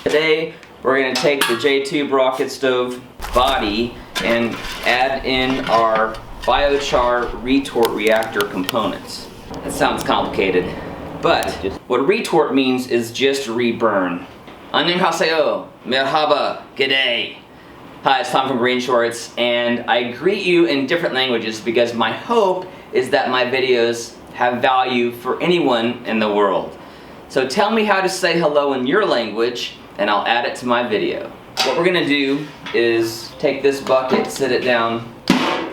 Today we're going to take the J-tube rocket stove body and add in our Bio-Char Reactor components. That sounds complicated, but what retort means is just reburn. Annyeonghaseyo, merhaba, g'day. Hi, it's Tom from GreenShortz, and I greet you in different languages because my hope is that my videos have value for anyone in the world. So tell me how to say hello in your language, and I'll add it to my video. What we're gonna do is take this bucket, sit it down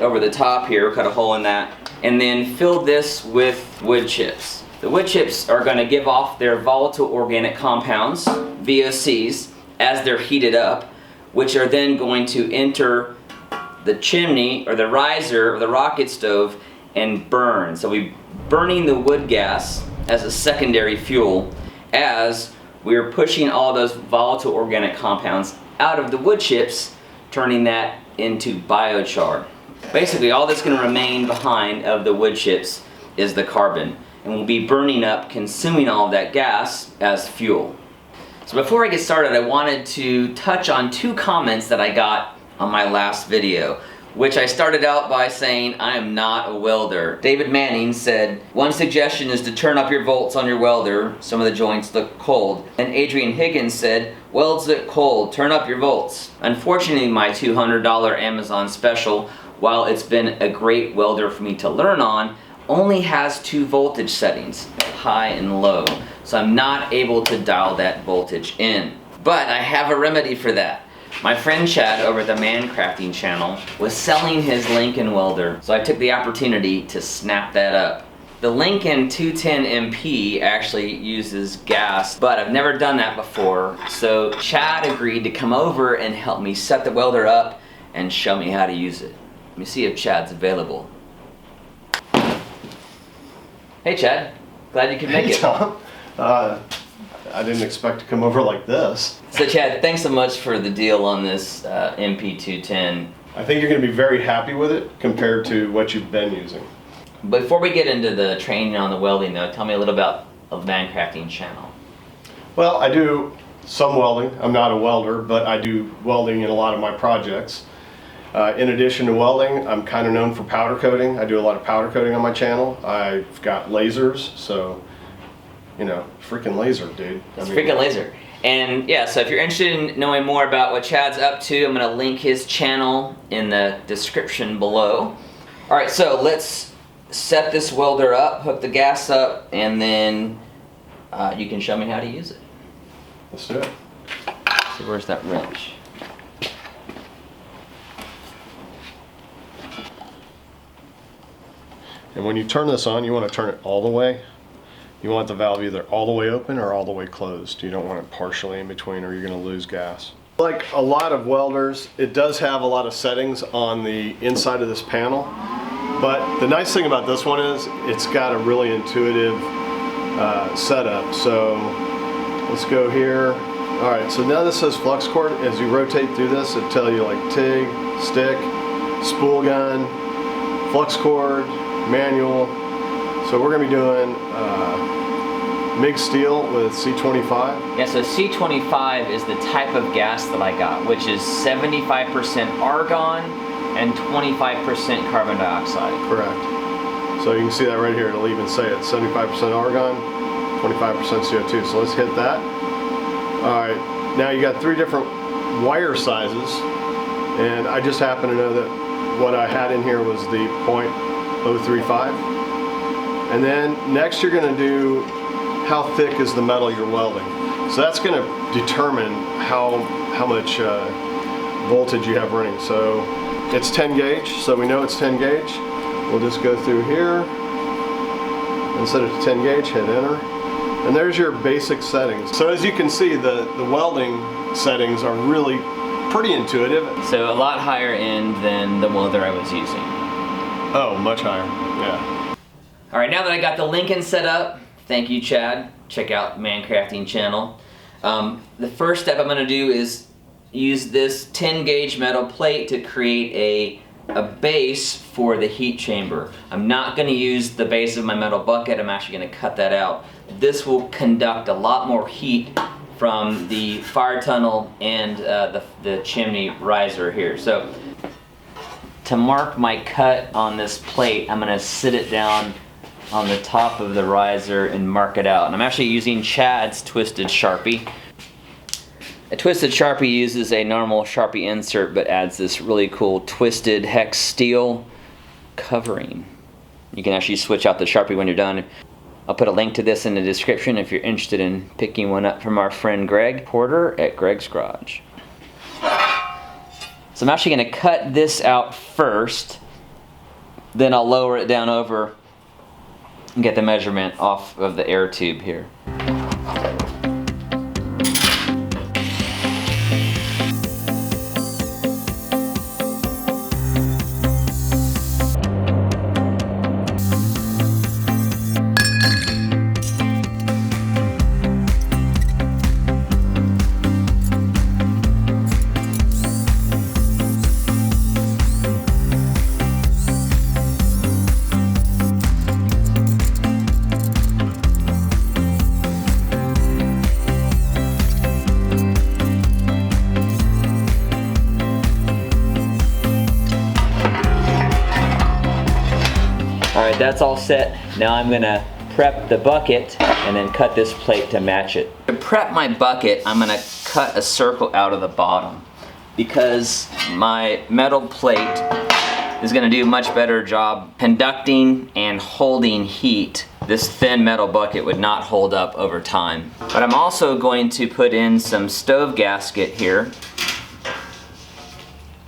over the top here, cut a hole in that, and then fill this with wood chips. The wood chips are gonna give off their volatile organic compounds, VOCs, as they're heated up, which are then going to enter the chimney or the riser or the rocket stove and burn. So we're burning the wood gas as a secondary fuel as we're pushing all those volatile organic compounds out of the wood chips, turning that into biochar. Basically, all that's going to remain behind of the wood chips is the carbon, and we'll be burning up, consuming all of that gas as fuel. So before I get started, I wanted to touch on two comments that I got on my last video, which I started out by saying I am not a welder. David Manning said, one suggestion is to turn up your volts on your welder, some of the joints look cold. And Adrian Higgins said, welds look cold, turn up your volts. Unfortunately, my $200 Amazon special, while it's been a great welder for me to learn on, only has two voltage settings, high and low. So I'm not able to dial that voltage in. But I have a remedy for that. My friend Chad over at the Mancrafting Channel was selling his Lincoln welder, so I took the opportunity to snap that up. The Lincoln 210MP actually uses gas, but I've never done that before, so Chad agreed to come over and help me set the welder up and show me how to use it. Let me see if Chad's available. Hey Chad, glad you could make it. Tom. I didn't expect to come over like this. So Chad, thanks so much for the deal on this MP210. I think you're going to be very happy with it compared to what you've been using. Before we get into the training on the welding though, tell me a little about the Mancrafting Channel. Well, I do some welding. I'm not a welder, but I do welding in a lot of my projects. In addition to welding, I'm kind of known for powder coating. I do a lot of powder coating on my channel. I've got lasers, so you know, freaking laser, dude. It's freaking laser. And yeah, so if you're interested in knowing more about what Chad's up to, I'm gonna link his channel in the description below. All right, so let's set this welder up, hook the gas up, and then you can show me how to use it. Let's do it. So where's that wrench? And when you turn this on, you want to turn it all the way. You want the valve either all the way open or all the way closed. You don't want it partially in between or you're going to lose gas. Like a lot of welders, it does have a lot of settings on the inside of this panel. But the nice thing about this one is it's got a really intuitive setup. So let's go here. All right, so now this says flux cord. As you rotate through this, it'll tell you like TIG, stick, spool gun, flux cord, manual. So we're going to be doing MIG steel with C25. Yeah, so C25 is the type of gas that I got, which is 75% argon and 25% carbon dioxide. Correct. So you can see that right here. It'll even say it, 75% argon, 25% CO2. So let's hit that. All right, now you got three different wire sizes, and I just happen to know that what I had in here was the .035. And then next you're going to do how thick is the metal you're welding. So that's going to determine how much voltage you have running. So it's 10 gauge, so we know it's 10 gauge. We'll just go through here and set it to 10 gauge, hit enter. And there's your basic settings. So as you can see, the welding settings are really pretty intuitive. So a lot higher end than the welder I was using. Oh, much higher, yeah. All right, now that I got the Lincoln set up, thank you, Chad. Check out Mancrafting Channel. The first step I'm gonna do is use this 10 gauge metal plate to create a base for the heat chamber. I'm not gonna use the base of my metal bucket. I'm actually gonna cut that out. This will conduct a lot more heat from the fire tunnel and the chimney riser here. So to mark my cut on this plate, I'm gonna sit it down on the top of the riser and mark it out. And I'm actually using Chad's Twisted Sharpie. A Twisted Sharpie uses a normal Sharpie insert but adds this really cool twisted hex steel covering. You can actually switch out the Sharpie when you're done. I'll put a link to this in the description if you're interested in picking one up from our friend Greg Porter at Greg's Garage. So I'm actually going to cut this out first, then I'll lower it down over and get the measurement off of the air tube here. Alright, that's all set. Now I'm gonna prep the bucket and then cut this plate to match it. To prep my bucket, I'm gonna cut a circle out of the bottom because my metal plate is gonna do a much better job conducting and holding heat. This thin metal bucket would not hold up over time. But I'm also going to put in some stove gasket here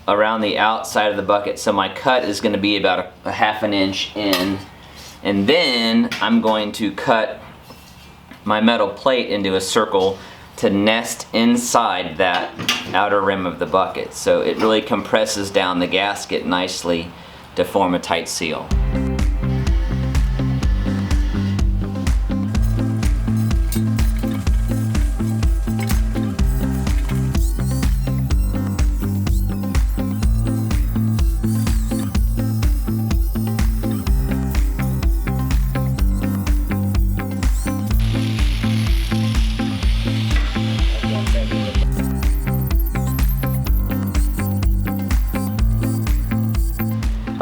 around the outside of the bucket, so my cut is going to be about a half an inch in, and then I'm going to cut my metal plate into a circle to nest inside that outer rim of the bucket, so it really compresses down the gasket nicely to form a tight seal.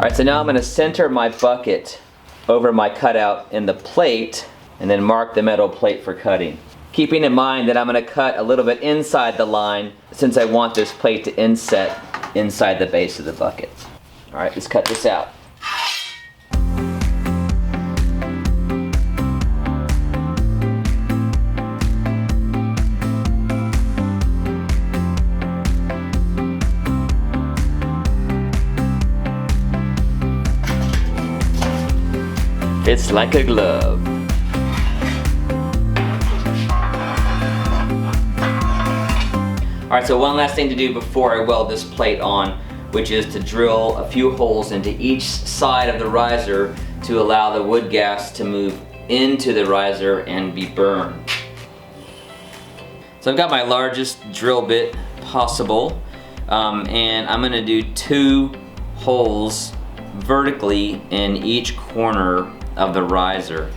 Alright, so now I'm going to center my bucket over my cutout in the plate and then mark the metal plate for cutting. Keeping in mind that I'm going to cut a little bit inside the line since I want this plate to inset inside the base of the bucket. Alright, let's cut this out. It's like a glove. Alright, so one last thing to do before I weld this plate on, which is to drill a few holes into each side of the riser to allow the wood gas to move into the riser and be burned. So I've got my largest drill bit possible, and I'm going to do 2 holes vertically in each corner of the riser.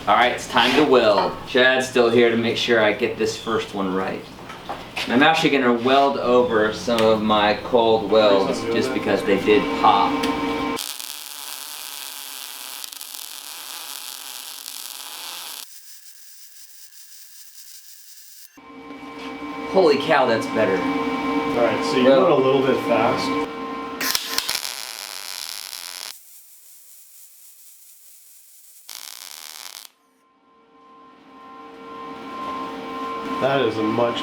Alright, it's time to weld. Chad's still here to make sure I get this first one right. And I'm actually going to weld over some of my cold welds just because they did pop. Holy cow, that's better. Alright, so you're going a little bit fast. That is a much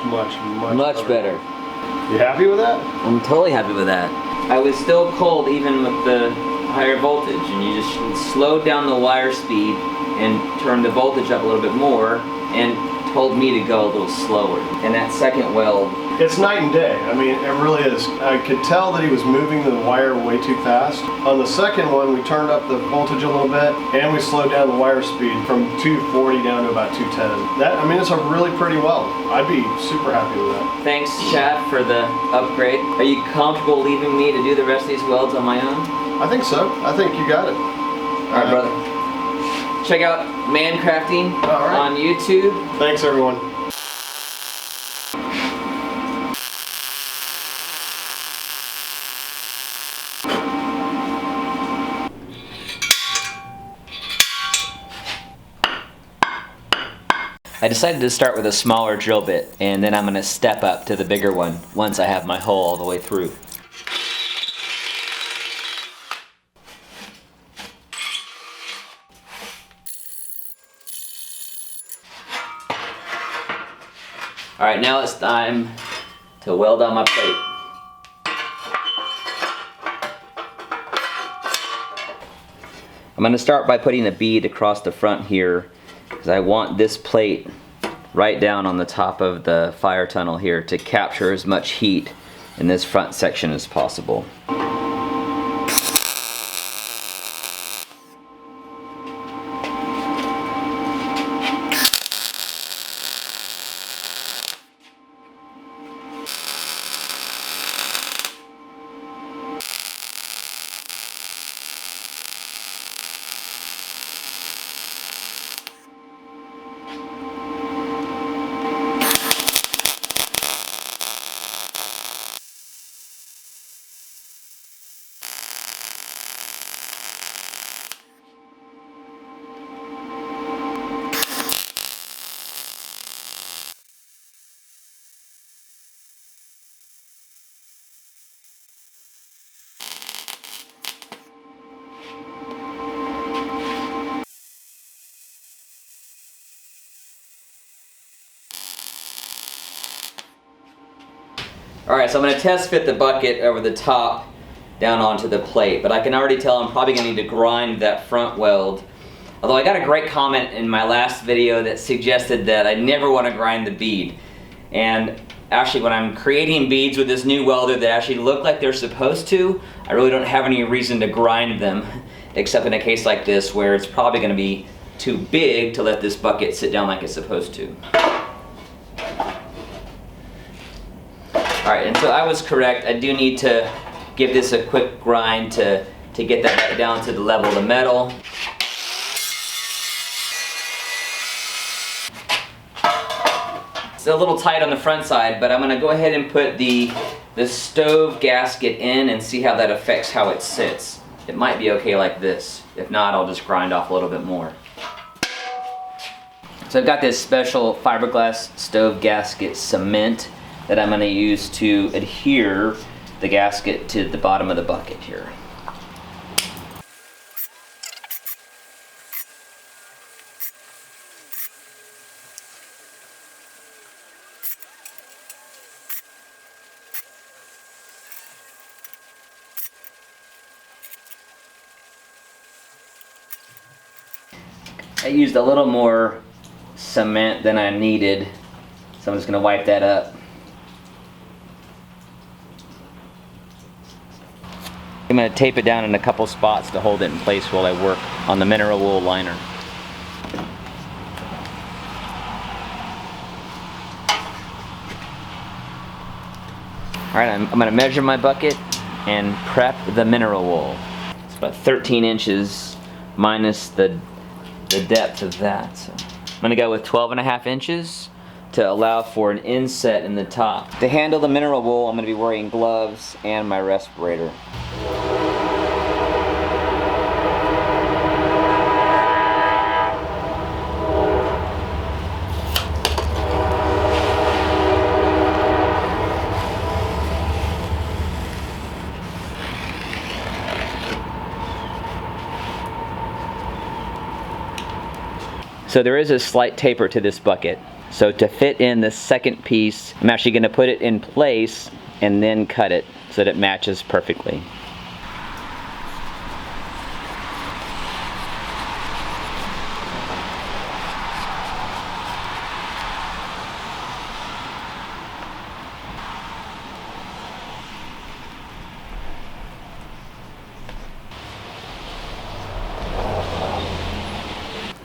better. You happy with that? I'm totally happy with that. I was still cold even with the higher voltage, and you just slowed down the wire speed and turned the voltage up a little bit more, and told me to go a little slower. And that second weld, It's night and day. I mean, it really is. I could tell that he was moving the wire way too fast. On the second one, we turned up the voltage a little bit, and we slowed down the wire speed from 240 down to about 210. That, I mean, it's a really pretty weld. I'd be super happy with that. thanks Chad for the upgrade. Are you comfortable leaving me to do the rest of these welds on my own? I think so. I think you got it. All right, brother. Check out Mancrafting on YouTube. Thanks, everyone. I decided to start with a smaller drill bit, and then I'm going to step up to the bigger one once I have my hole all the way through. Alright, now it's time to weld on my plate. I'm going to start by putting a bead across the front here, because I want this plate right down on the top of the fire tunnel here to capture as much heat in this front section as possible. Alright, so I'm going to test fit the bucket over the top down onto the plate, but I can already tell I'm probably going to need to grind that front weld. Although I got a great comment in my last video that suggested that I never want to grind the bead. And actually, when I'm creating beads with this new welder that actually look like they're supposed to, I really don't have any reason to grind them, except in a case like this where it's probably going to be too big to let this bucket sit down like it's supposed to. Alright, and so I was correct. I do need to give this a quick grind to get that down to the level of the metal. It's a little tight on the front side, but I'm going to go ahead and put the stove gasket in and see how that affects how it sits. It might be okay like this. If not, I'll just grind off a little bit more. So I've got this special fiberglass stove gasket cement that I'm going to use to adhere the gasket to the bottom of the bucket here. I used a little more cement than I needed, so I'm just going to wipe that up. I'm going to tape it down in a couple spots to hold it in place while I work on the mineral wool liner. Alright, I'm going to measure my bucket and prep the mineral wool. It's about 13 inches minus the depth of that. So I'm going to go with 12.5 inches to allow for an inset in the top. To handle the mineral wool, I'm going to be wearing gloves and my respirator. So there is a slight taper to this bucket. So to fit in the second piece, I'm actually going to put it in place and then cut it so that it matches perfectly.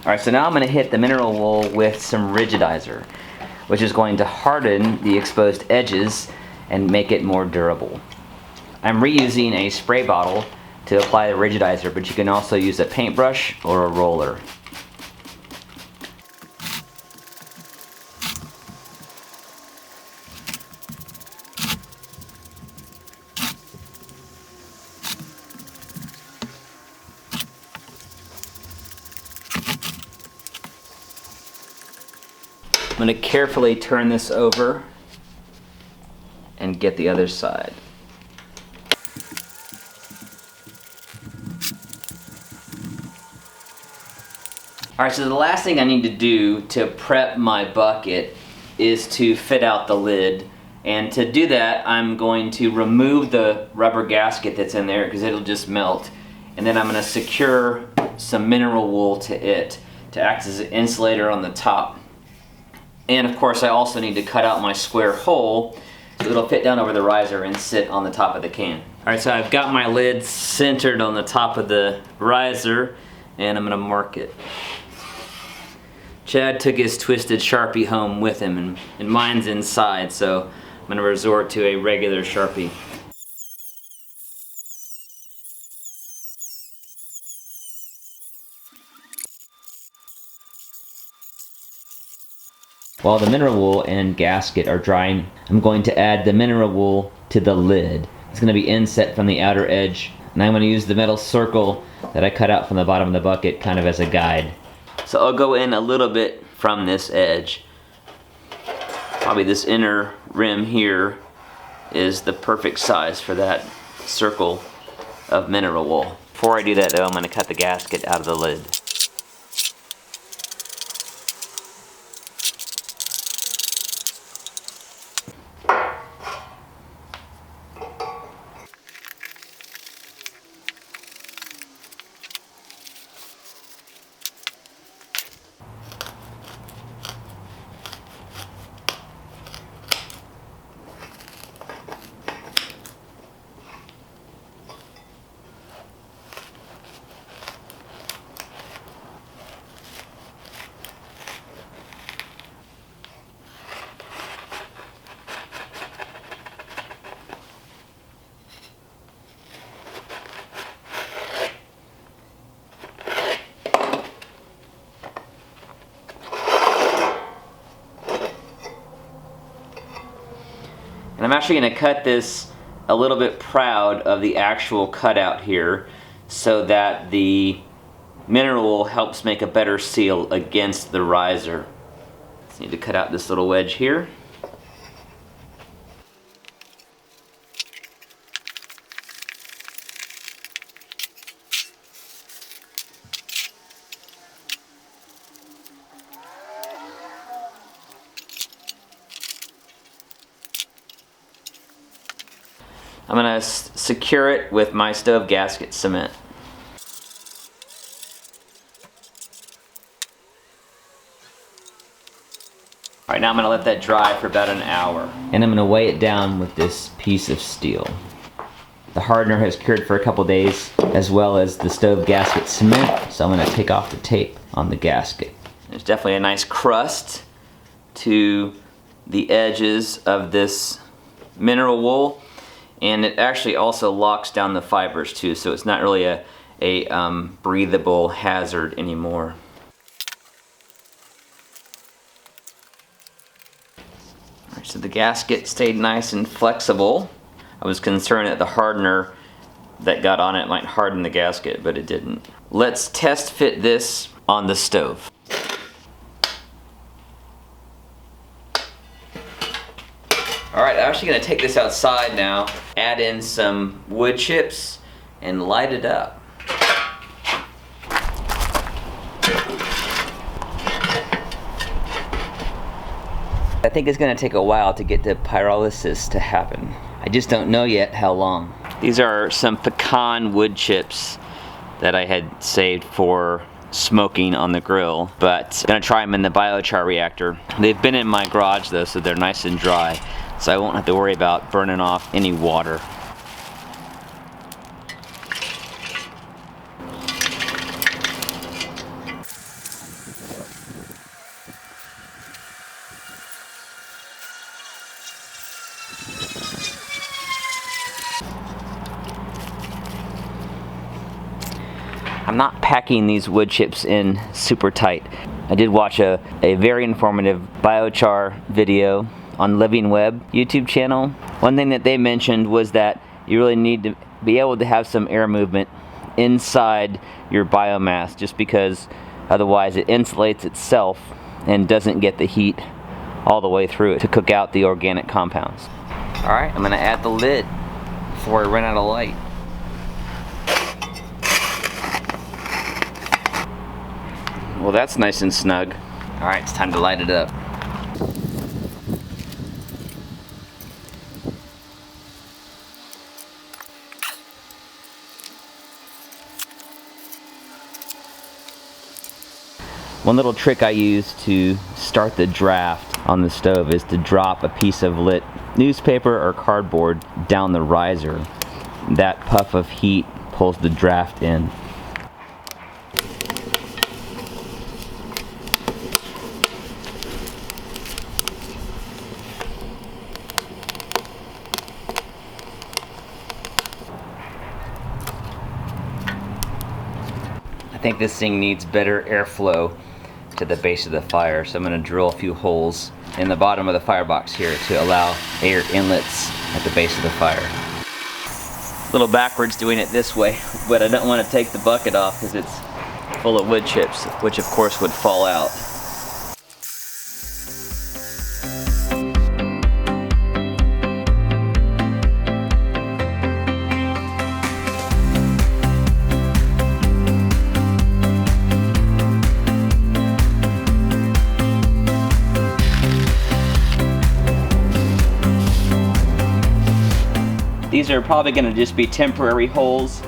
Alright, so now I'm going to hit the mineral wool with some rigidizer, which is going to harden the exposed edges and make it more durable. I'm reusing a spray bottle to apply the rigidizer, but you can also use a paintbrush or a roller. I'm going to carefully turn this over and get the other side. Alright, so the last thing I need to do to prep my bucket is to fit out the lid. And to do that, I'm going to remove the rubber gasket that's in there because it'll just melt. And then I'm going to secure some mineral wool to it to act as an insulator on the top. And of course I also need to cut out my square hole so it'll fit down over the riser and sit on the top of the can. Alright, so I've got my lid centered on the top of the riser and I'm going to mark it. Chad took his twisted Sharpie home with him and mine's inside, so I'm going to resort to a regular Sharpie. While the mineral wool and gasket are drying, I'm going to add the mineral wool to the lid. It's going to be inset from the outer edge, and I'm going to use the metal circle that I cut out from the bottom of the bucket kind of as a guide. So I'll go in a little bit from this edge. Probably this inner rim here is the perfect size for that circle of mineral wool. Before I do that though, I'm going to cut the gasket out of the lid. And I'm actually going to cut this a little bit proud of the actual cutout here so that the mineral wool helps make a better seal against the riser. Just need to cut out this little wedge here. I'm going to secure it with my stove gasket cement. Alright, now I'm going to let that dry for about an hour. And I'm going to weigh it down with this piece of steel. The hardener has cured for a couple days, as well as the stove gasket cement, so I'm going to take off the tape on the gasket. There's definitely a nice crust to the edges of this mineral wool. And it actually also locks down the fibers too, so it's not really a breathable hazard anymore. Alright, so the gasket stayed nice and flexible. I was concerned that the hardener that got on it might harden the gasket, but it didn't. Let's test fit this on the stove. Alright, I'm actually going to take this outside now, add in some wood chips, and light it up. I think it's going to take a while to get the pyrolysis to happen. I just don't know yet how long. These are some pecan wood chips that I had saved for smoking on the grill, but I'm going to try them in the Bio-Char Reactor. They've been in my garage though, so they're nice and dry, so I won't have to worry about burning off any water. I'm not packing these wood chips in super tight. I did watch a very informative biochar video on Living Web YouTube channel. One thing that they mentioned was that you really need to be able to have some air movement inside your biomass, just because otherwise it insulates itself and doesn't get the heat all the way through it to cook out the organic compounds. Alright, I'm going to add the lid before I run out of light. Well, that's nice and snug. Alright, it's time to light it up. One little trick I use to start the draft on the stove is to drop a piece of lit newspaper or cardboard down the riser. That puff of heat pulls the draft in. I think this thing needs better airflow to the base of the fire, so I'm going to drill a few holes in the bottom of the firebox here to allow air inlets at the base of the fire. A little backwards doing it this way, but I don't want to take the bucket off because it's full of wood chips, which of course would fall out. These are probably going to just be temporary holes,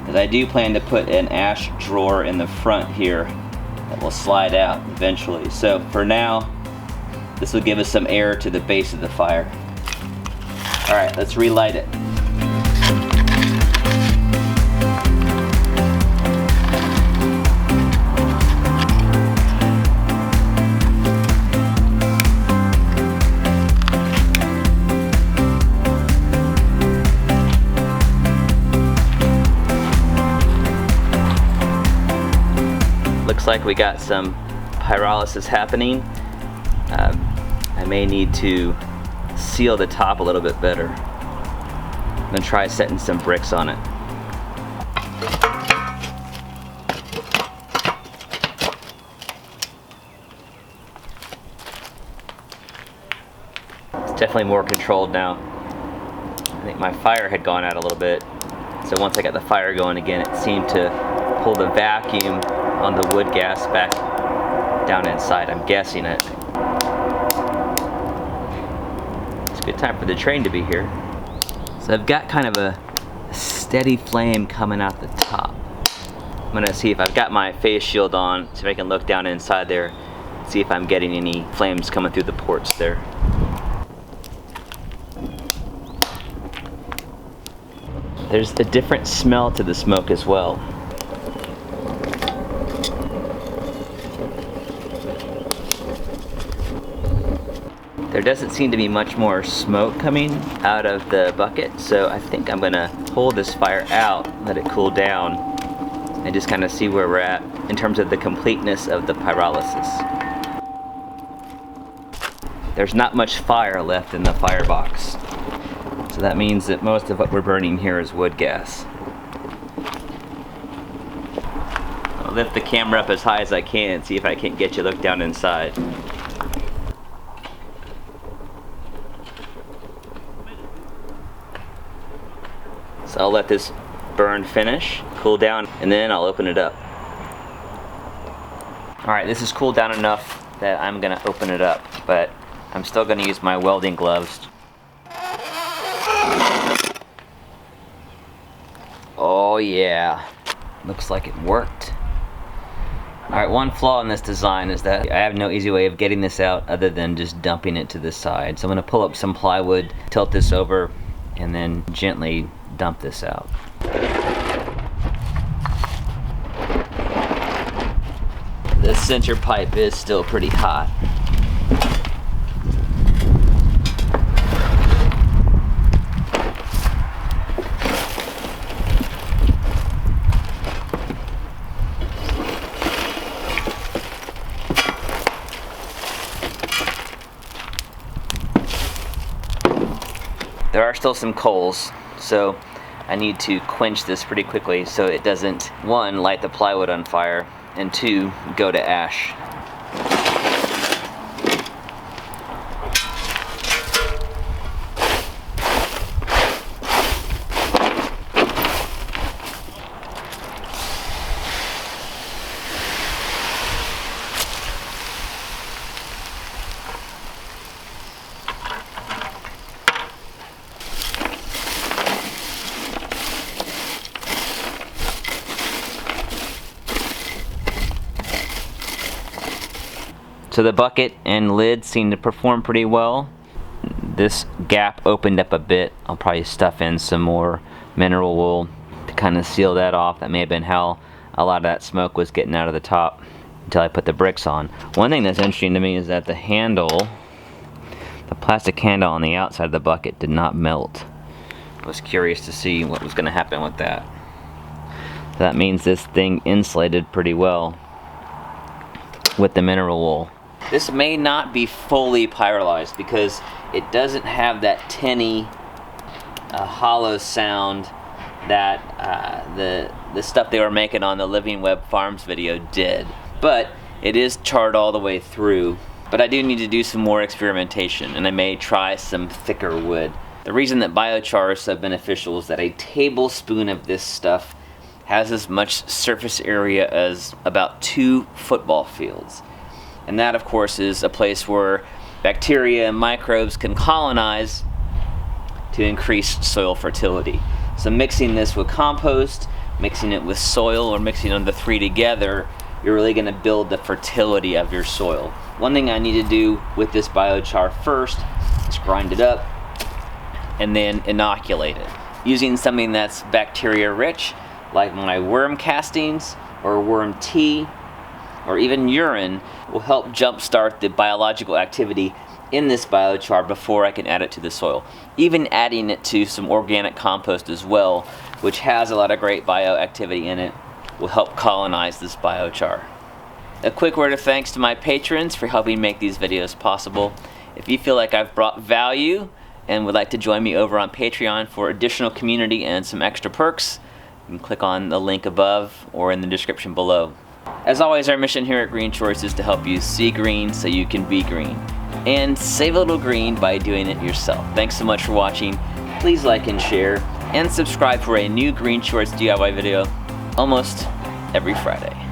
as I do plan to put an ash drawer in the front here that will slide out eventually. So for now, this will give us some air to the base of the fire. Alright, let's relight it. Looks like we got some pyrolysis happening. I may need to seal the top a little bit better. I'm gonna try setting some bricks on it. It's definitely more controlled now. I think my fire had gone out a little bit, so once I got the fire going again, it seemed to pull the vacuum on the wood gas back down inside. I'm guessing it. It's a good time for the train to be here. So I've got kind of a steady flame coming out the top. I'm gonna see if I've got my face shield on so I can look down inside there, see if I'm getting any flames coming through the ports there. There's a different smell to the smoke as well. There doesn't seem to be much more smoke coming out of the bucket, so I think I'm gonna pull this fire out, let it cool down, and just kind of see where we're at in terms of the completeness of the pyrolysis. There's not much fire left in the firebox, so that means that most of what we're burning here is wood gas. I'll lift the camera up as high as I can and see if I can't get you to look down inside. So I'll let this burn finish, cool down, and then I'll open it up. Alright, this is cooled down enough that I'm gonna open it up, but I'm still gonna use my welding gloves. Oh yeah, looks like it worked. Alright, one flaw in this design is that I have no easy way of getting this out other than just dumping it to the side. So I'm gonna pull up some plywood, tilt this over, and then gently dump this out. This center pipe is still pretty hot. There are still some coals, so I need to quench this pretty quickly so it doesn't, 1, light the plywood on fire, and 2, go to ash. So the bucket and lid seem to perform pretty well. This gap opened up a bit. I'll probably stuff in some more mineral wool to kind of seal that off. That may have been how a lot of that smoke was getting out of the top until I put the bricks on. One thing that's interesting to me is that the handle, the plastic handle on the outside of the bucket did not melt. I was curious to see what was going to happen with that. That means this thing insulated pretty well with the mineral wool. This may not be fully pyrolyzed because it doesn't have that tinny, hollow sound that the stuff they were making on the Living Web Farms video did. But it is charred all the way through. But I do need to do some more experimentation, and I may try some thicker wood. The reason that biochar is so beneficial is that a tablespoon of this stuff has as much surface area as about 2 football fields. And that, of course, is a place where bacteria and microbes can colonize to increase soil fertility. So mixing this with compost, mixing it with soil, or mixing the 3 together, you're really going to build the fertility of your soil. One thing I need to do with this biochar first is grind it up and then inoculate it. Using something that's bacteria rich, like my worm castings or worm tea or even urine, will help jumpstart the biological activity in this biochar before I can add it to the soil. Even adding it to some organic compost as well, which has a lot of great bioactivity in it, will help colonize this biochar. A quick word of thanks to my patrons for helping make these videos possible. If you feel like I've brought value and would like to join me over on Patreon for additional community and some extra perks, you can click on the link above or in the description below. As always, our mission here at GreenShortz is to help you see green so you can be green. And save a little green by doing it yourself. Thanks so much for watching. Please like and share, and subscribe for a new GreenShortzDIY video almost every Friday.